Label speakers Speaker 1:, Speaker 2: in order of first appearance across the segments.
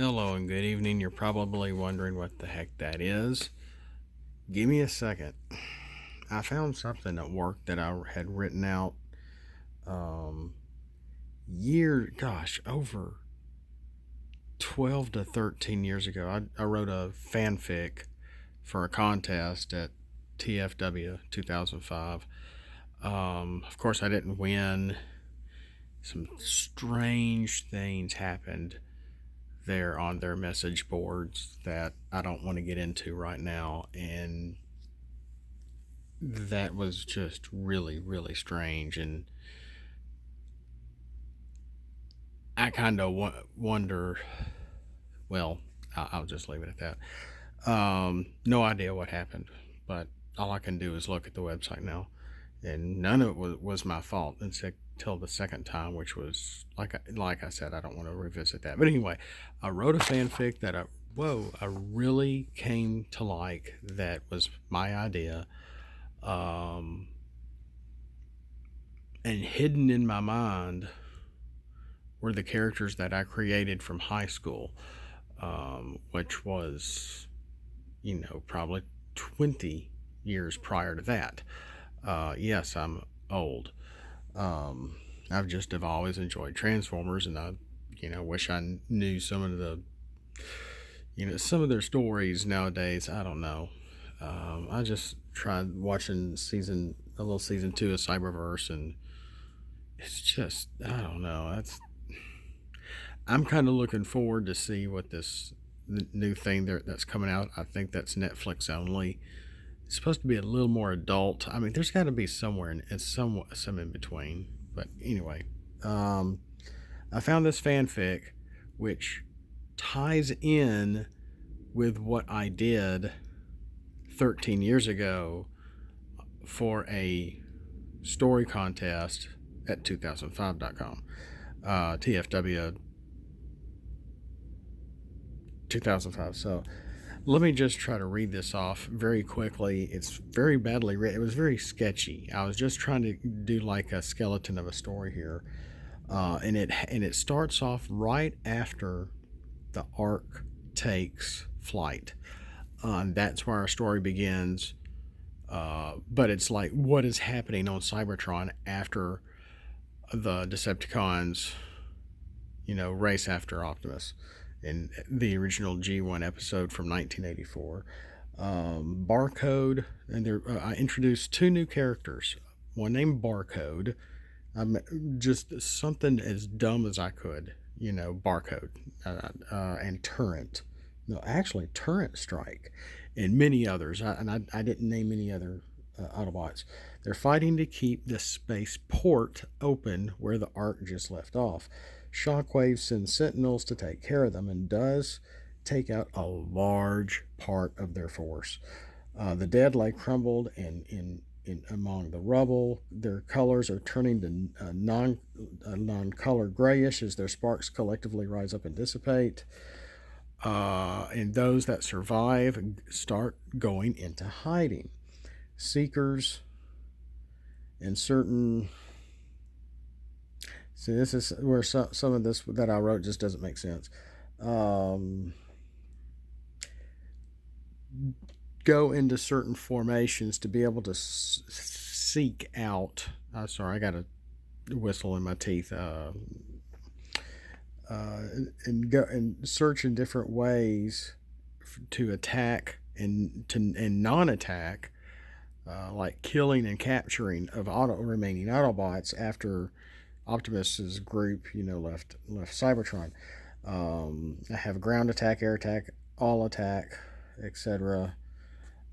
Speaker 1: Hello and good evening. You're probably wondering what the heck that is. Give me a second. I found something at work that I had written out um, over 12 to 13 years ago. I wrote a fanfic for a contest at TFW 2005. Of course, I didn't win. Some strange things happened there on their message boards that I don't want to get into right now. And that was just really, really strange. And I kind of wonder, well, I'll just leave it at that. No idea what happened, but all I can do is look at the website now. And none of it was my fault until the second time, which was, like I said, I don't want to revisit that. But anyway, I wrote a fanfic that I really came to like, that was my idea. And hidden in my mind were the characters that I created from high school, which was, probably 20 years prior to that. Yes, I'm old. Um, have always enjoyed Transformers, and I, wish I knew some of their stories nowadays. I don't know. I just tried watching a little season two of Cyberverse, and it's just, I don't know. I'm kind of looking forward to see what this new thing that's coming out. I think that's Netflix only. It's supposed to be a little more adult. I mean, there's got to be somewhere in it's some in between. But anyway, I found this fanfic, which ties in with what I did 13 years ago for a story contest at 2005.com. TFW 2005. So let me just try to read this off very quickly. It's very badly written. It was very sketchy. I was just trying to do like a skeleton of a story here, and it starts off right after the Ark takes flight. And that's where our story begins. But it's like what is happening on Cybertron after the Decepticons, race after Optimus in the original G1 episode from 1984. Barcode, and I introduced two new characters. One named Barcode. Just something as dumb as I could, Barcode, and Turret. No, actually, Turret Strike, and many others. I didn't name any other Autobots. They're fighting to keep the space port open where the Ark just left off. Shockwave sends Sentinels to take care of them and does take out a large part of their force. The dead lie crumbled and in among the rubble. Their colors are turning to non-color grayish as their sparks collectively rise up and dissipate. And those that survive start going into hiding. Seekers and certain. See, this is where some of this that I wrote just doesn't make sense. Go into certain formations to be able to seek out. Sorry, I got a whistle in my teeth. And go and search in different ways to attack and non-attack, like killing and capturing of remaining Autobots after Optimus's group, left Cybertron. I have ground attack, air attack, all attack, etc.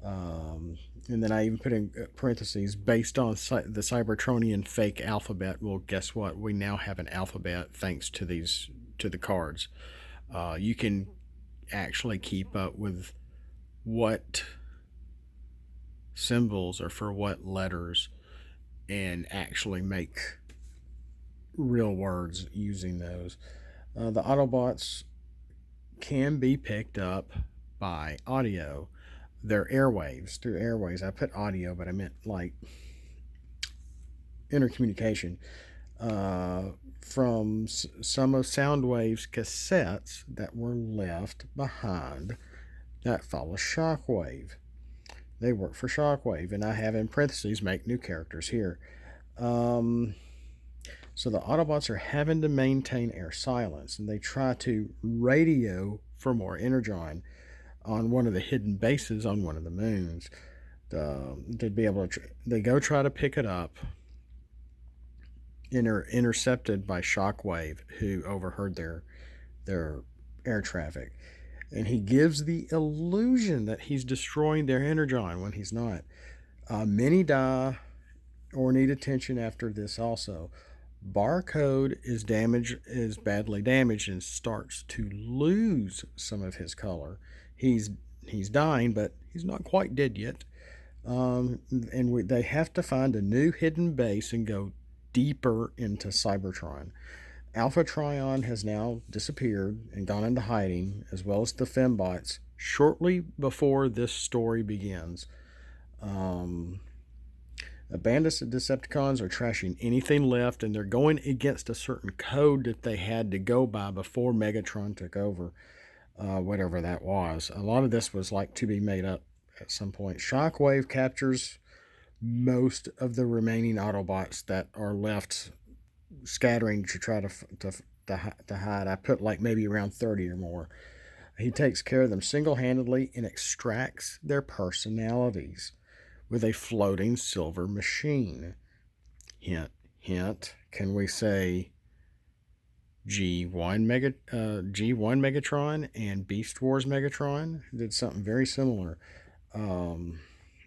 Speaker 1: And then I even put in parentheses based on the Cybertronian fake alphabet. Well, guess what? We now have an alphabet thanks to the cards. You can actually keep up with what symbols are for what letters and actually make real words using those. The Autobots can be picked up by audio. They're airwaves, through airwaves. I put audio, but I meant like intercommunication. from some of Soundwave's cassettes that were left behind that follow Shockwave. They work for Shockwave, and I have in parentheses make new characters here. Um, so the Autobots are having to maintain air silence, and they try to radio for more energon on one of the hidden bases on one of the moons. To be able to, they go try to pick it up, and are intercepted by Shockwave, who overheard their air traffic. And he gives the illusion that he's destroying their energon when he's not. Many die or need attention after this also. Barcode is badly damaged and starts to lose some of his color. He's dying, but he's not quite dead yet. They have to find a new hidden base and go deeper into Cybertron. Alpha Trion has now disappeared and gone into hiding, as well as the Fembots, shortly before this story begins. The bandits and Decepticons are trashing anything left, and they're going against a certain code that they had to go by before Megatron took over, whatever that was. A lot of this was like to be made up at some point. Shockwave captures most of the remaining Autobots that are left scattering to try to hide. I put like maybe around 30 or more. He takes care of them single-handedly and extracts their personalities with a floating silver machine. Hint, hint. Can we say G1 Megatron and Beast Wars Megatron did something very similar?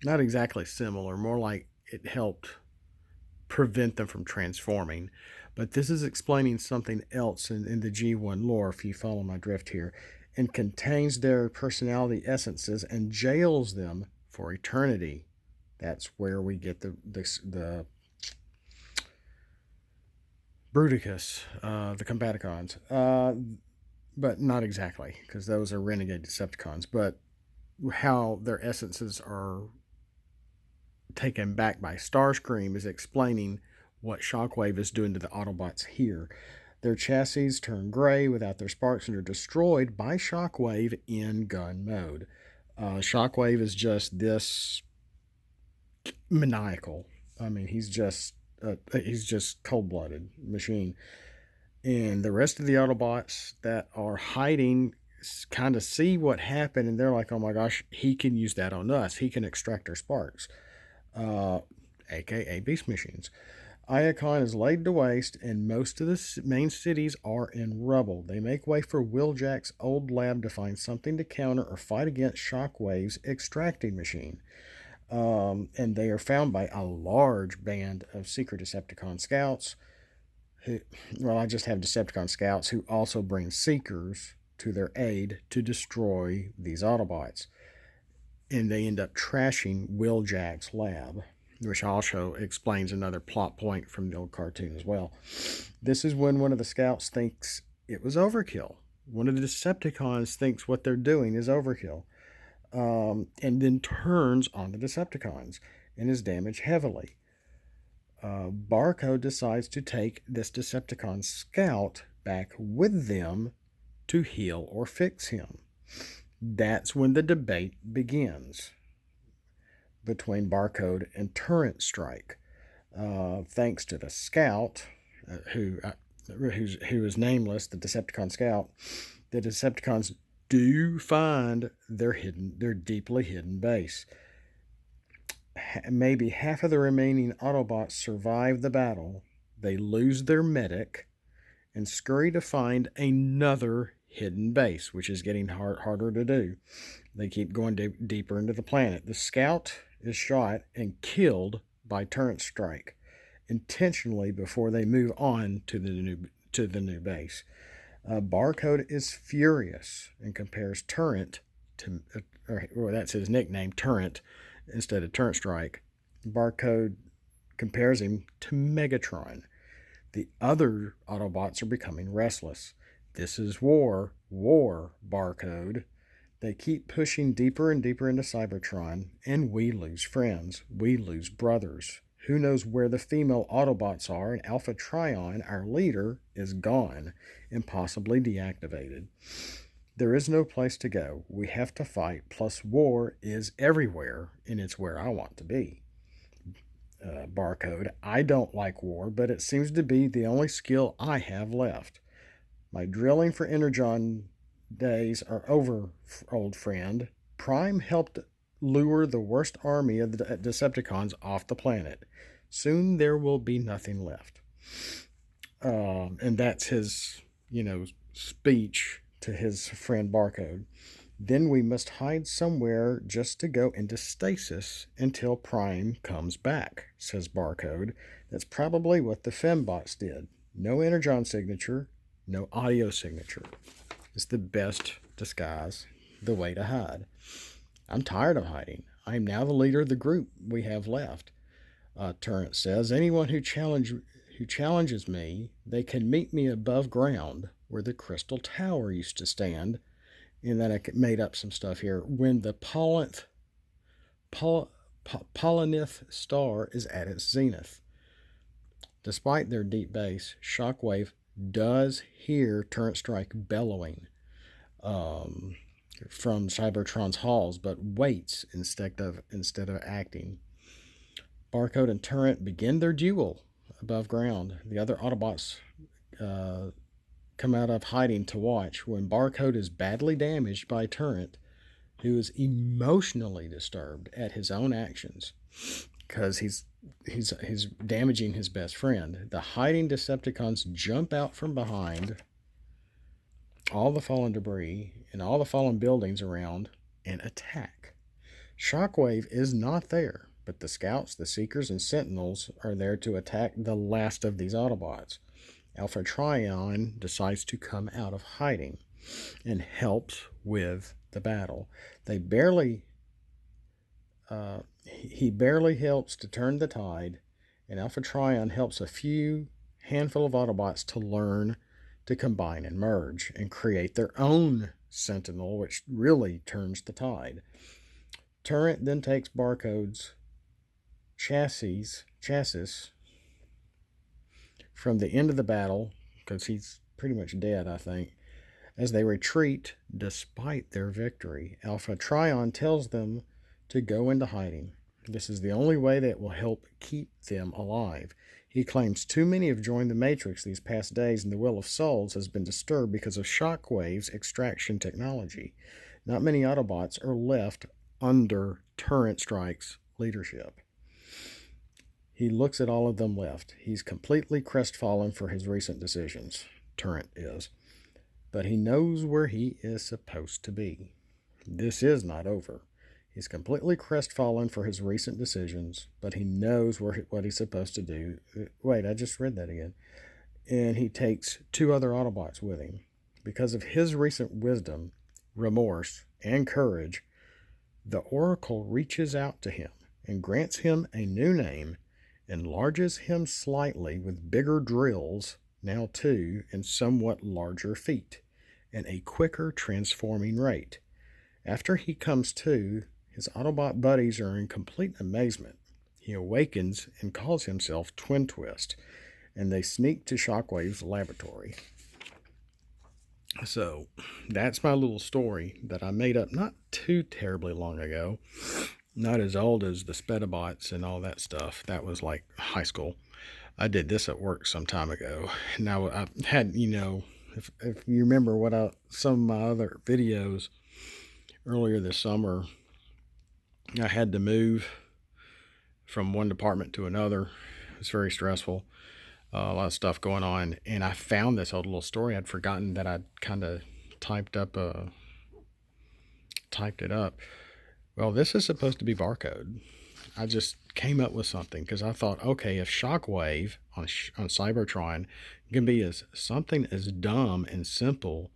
Speaker 1: Not exactly similar, more like it helped prevent them from transforming. But this is explaining something else in the G1 lore, if you follow my drift here, and contains their personality essences and jails them for eternity. That's where we get the Bruticus, the Combaticons. But not exactly, because those are renegade Decepticons. But how their essences are taken back by Starscream is explaining what Shockwave is doing to the Autobots here. Their chassis turn gray without their sparks and are destroyed by Shockwave in gun mode. Shockwave is just this maniacal. I mean, he's just cold-blooded machine. And the rest of the Autobots that are hiding kind of see what happened, and they're like, oh my gosh, he can use that on us. He can extract our sparks. AKA Beast Machines. Iacon is laid to waste, and most of the main cities are in rubble. They make way for Wheeljack's old lab to find something to counter or fight against Shockwave's extracting machine. And they are found by a large band of secret Decepticon scouts. I just have Decepticon scouts who also bring Seekers to their aid to destroy these Autobots. And they end up trashing Wheeljack's lab, which also explains another plot point from the old cartoon as well. This is when one of the scouts thinks it was overkill. One of the Decepticons thinks what they're doing is overkill, and then turns on the Decepticons and is damaged heavily. Barcode decides to take this Decepticon scout back with them to heal or fix him. That's when the debate begins between Barcode and Turret Strike. Thanks to the scout, who is nameless, the Decepticon scout, the Decepticons do find their deeply hidden base. Maybe half of the remaining Autobots survive the battle. They lose their medic and scurry to find another hidden base, which is getting harder to do. They keep going deeper into the planet. The scout is shot and killed by Turret Strike intentionally before they move on to the new base. Barcode is furious and compares Turret to, or that's his nickname, Turret, instead of Turret Strike. Barcode compares him to Megatron. The other Autobots are becoming restless. This is war, Barcode. They keep pushing deeper and deeper into Cybertron, and we lose friends. We lose brothers Who knows where the female Autobots are, and Alpha Trion, our leader, is gone and possibly deactivated. There is no place to go. We have to fight, plus war is everywhere, and it's where I want to be. Barcode, I don't like war, but it seems to be the only skill I have left. My drilling for Energon days are over, old friend. Prime helped lure the worst army of the Decepticons off the planet. Soon there will be nothing left. And that's his, speech to his friend Barcode. Then we must hide somewhere just to go into stasis until Prime comes back, says Barcode. That's probably what the Fembots did. No Energon signature, no audio signature. It's the best disguise, the way to hide. I'm tired of hiding. I am now the leader of the group we have left. Turret says, anyone who challenges me, they can meet me above ground where the Crystal Tower used to stand. And then I made up some stuff here. When the Polynith star is at its zenith. Despite their deep base, Shockwave does hear Turret Strike bellowing from Cybertron's halls, but waits instead of acting. Barcode and Turret begin their duel above ground. The other Autobots come out of hiding to watch when Barcode is badly damaged by Turret, who is emotionally disturbed at his own actions because he's damaging his best friend. The hiding Decepticons jump out from behind all the fallen debris and all the fallen buildings around and attack. Shockwave is not there, but the scouts, the seekers, and sentinels are there to attack the last of these Autobots. Alpha Trion decides to come out of hiding and helps with the battle. He barely helps to turn the tide, and Alpha Trion helps a handful of Autobots to learn to combine and merge and create their own Sentinel, which really turns the tide. Turret then takes Barcode's chassis from the end of the battle, because he's pretty much dead, I think. As they retreat, despite their victory, Alpha Trion tells them to go into hiding. This is the only way that will help keep them alive. He claims too many have joined the Matrix these past days, and the will of souls has been disturbed because of Shockwave's extraction technology. Not many Autobots are left under Turret Strike's leadership. He looks at all of them left. He's completely crestfallen for his recent decisions. Turret is. But he knows where he is supposed to be. This is not over. He's completely crestfallen for his recent decisions, but he knows what he's supposed to do. Wait, I just read that again. And he takes 2 other Autobots with him. Because of his recent wisdom, remorse, and courage, the Oracle reaches out to him and grants him a new name, enlarges him slightly with bigger drills, now 2, and somewhat larger feet, and a quicker transforming rate. After he comes to, his Autobot buddies are in complete amazement. He awakens and calls himself Twin Twist, and they sneak to Shockwave's laboratory. So, that's my little story that I made up not too terribly long ago. Not as old as the Spedibots and all that stuff. That was like high school. I did this at work some time ago. Now, I had, if you remember some of my other videos earlier this summer, I had to move from one department to another. It was very stressful. A lot of stuff going on. And I found this old little story. I'd forgotten that I'd kind of typed it up. Well, this is supposed to be Barcode. I just came up with something because I thought, okay, if Shockwave on Cybertron can be something as dumb and simple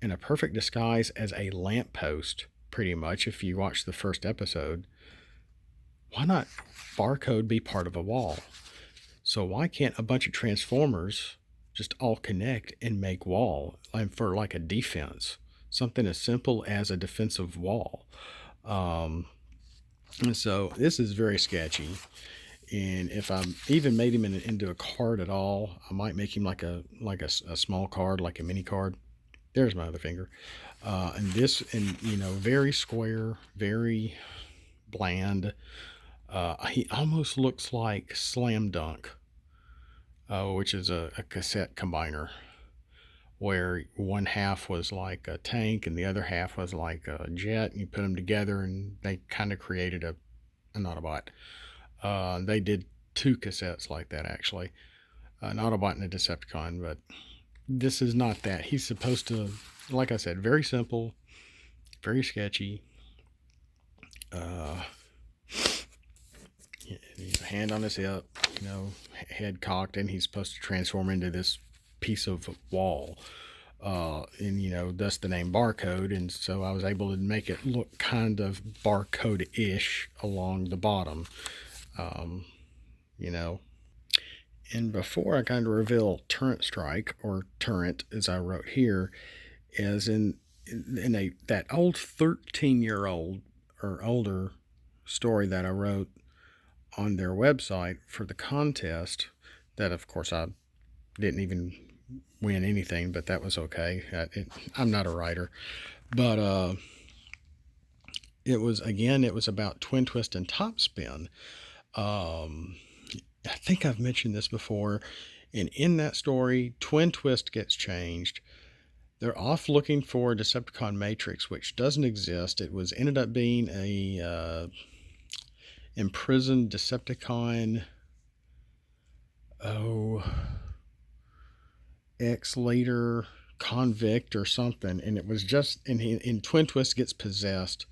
Speaker 1: in a perfect disguise as a lamppost, pretty much, if you watch the first episode, why not Barcode be part of a wall? So why can't a bunch of Transformers just all connect and make wall for like a defense? Something as simple as a defensive wall. And so this is very sketchy. And if I even made him into a card at all, I might make him like a small card, like a mini card. There's my other finger. And this, and very square, very bland. He almost looks like Slam Dunk, which is a cassette combiner, where one half was like a tank and the other half was like a jet. And you put them together, and they kind of created an Autobot. They did two cassettes like that, actually, an Autobot and a Decepticon. But this is not that. He's supposed to, like I said, very simple, very sketchy. He's a hand on his hip, head cocked, and he's supposed to transform into this piece of wall. And thus the name Barcode. And so I was able to make it look kind of barcode-ish along the bottom. And before I kind of reveal Turret Strike, or Turret as I wrote here, is in that old 13-year-old or older story that I wrote on their website for the contest, that of course I didn't even win anything, but that was okay. I'm not a writer. But it was about Twin Twist and Topspin. I think I've mentioned this before. And in that story, Twin Twist gets changed. They're off looking for a Decepticon Matrix, which doesn't exist. It ended up being a imprisoned Decepticon, ex-leader, convict or something. And it was just, and Twin Twist gets possessed.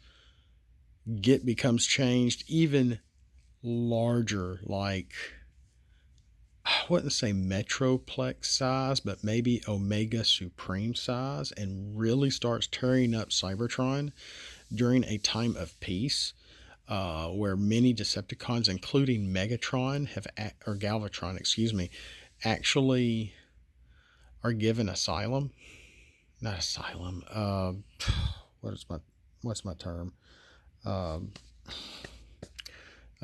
Speaker 1: Git becomes changed even larger, like, I wouldn't say Metroplex size, but maybe Omega Supreme size, and really starts tearing up Cybertron during a time of peace, where many Decepticons, including Megatron, or Galvatron, actually are given asylum. Not asylum. What's my term?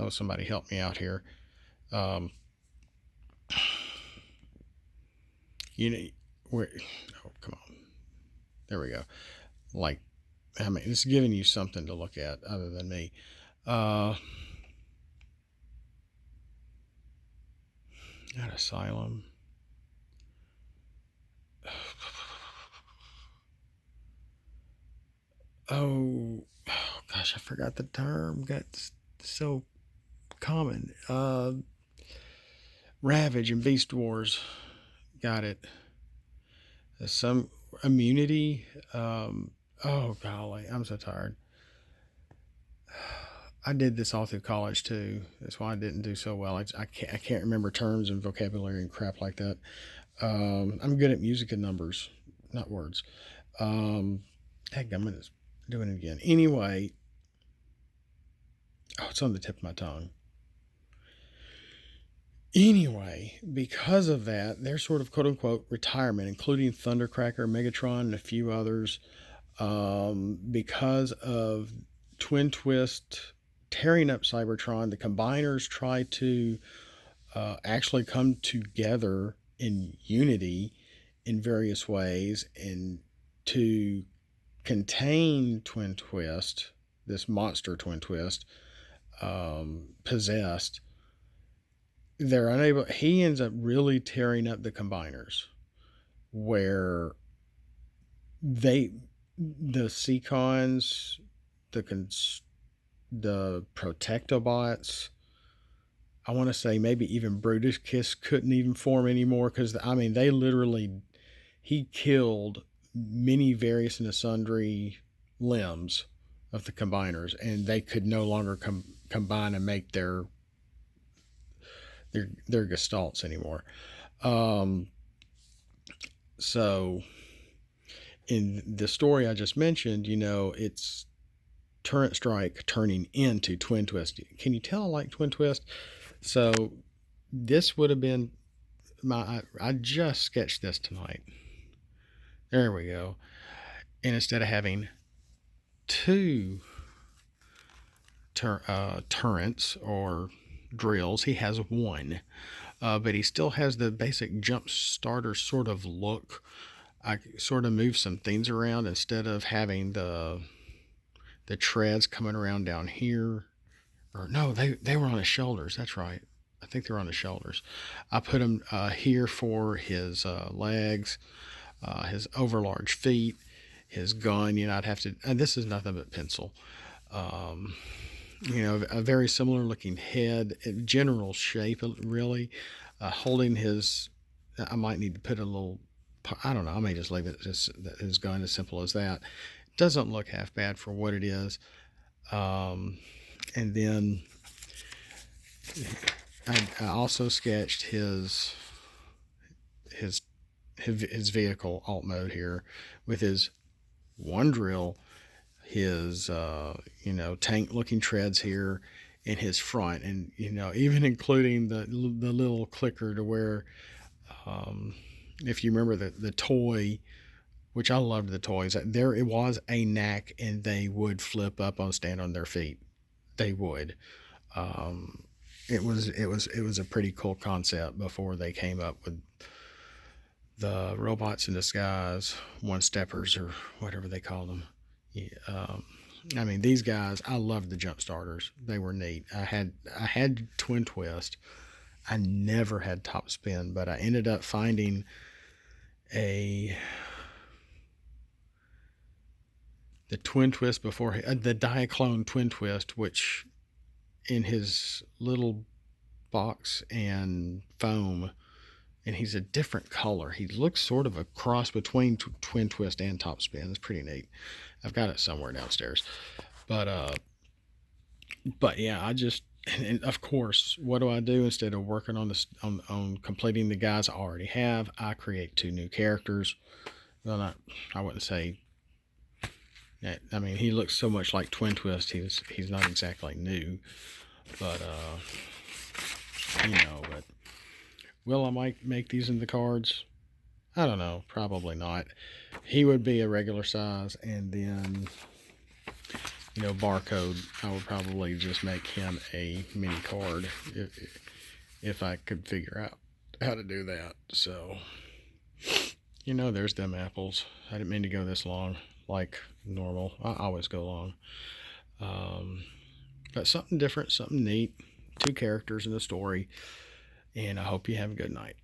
Speaker 1: Somebody help me out here. Where? Oh, come on. There we go. Like, it's giving you something to look at other than me. Not asylum. Oh gosh, I forgot the term. Got so common. Ravage and Beast Wars. Got it. Some immunity. Oh golly, I'm so tired. I did this all through college too. That's why I didn't do so well. I can't remember terms and vocabulary and crap like that. I'm good at music and numbers, not words. Heck, I'm gonna do it again. Anyway, it's on the tip of my tongue. Anyway, because of that, their sort of quote unquote retirement, including Thundercracker, Megatron, and a few others, because of Twin Twist tearing up Cybertron, the Combiners try to actually come together in unity in various ways, and to contain Twin Twist, this monster Twin Twist, possessed. They're unable. He ends up really tearing up the Combiners, where the Seacons, the Protectobots, I want to say maybe even Brutus Kiss couldn't even form anymore, because they literally, he killed many various and sundry limbs of the Combiners, and they could no longer combine and make their gestalts anymore. So in the story I just mentioned, it's Turret Strike turning into Twin Twist. Can you tell I like Twin Twist? So this would have been I just sketched this tonight. There we go. And instead of having two turrets, or drills. He has one, but he still has the basic jump starter sort of look. I sort of moved some things around instead of having the treads coming around down here. Or no, they were on his shoulders. That's right. I think they were on his shoulders. I put him here for his legs, his overlarge feet, his gun. I'd have to. And this is nothing but pencil. Um, a very similar looking head, general shape, really. Holding his. I might need to put a little. I don't know. I may just leave it his gun as simple as that. Doesn't look half bad for what it is. And then I also sketched his vehicle alt mode here with his one drill, his tank looking treads here in his front, and even including the little clicker to where if you remember the toy, which I loved the toys, there it was a knack and they would flip up on stand on their feet. They would. It was a pretty cool concept before they came up with the robots in disguise, one steppers or whatever they call them. Yeah, I mean, these guys, I loved the jump starters. They were neat. I had twin twist. I never had top spin, but I ended up finding the twin twist before the Diaclone twin twist, which in his little box and foam, and he's a different color. He looks sort of a cross between twin twist and top spin. It's pretty neat. I've got it somewhere downstairs, but yeah, and of course, what do I do instead of working on this on completing the guys I already have? I create 2 new characters. Well, I wouldn't say. I mean, he looks so much like Twin Twist. He's not exactly new, but But will I might make these into cards? I don't know. Probably not. He would be a regular size, and then barcode. I would probably just make him a mini card if I could figure out how to do that. So there's them apples. I didn't mean to go this long. Like normal, I always go long, but something different, something neat, 2 characters in the story, and I hope you have a good night.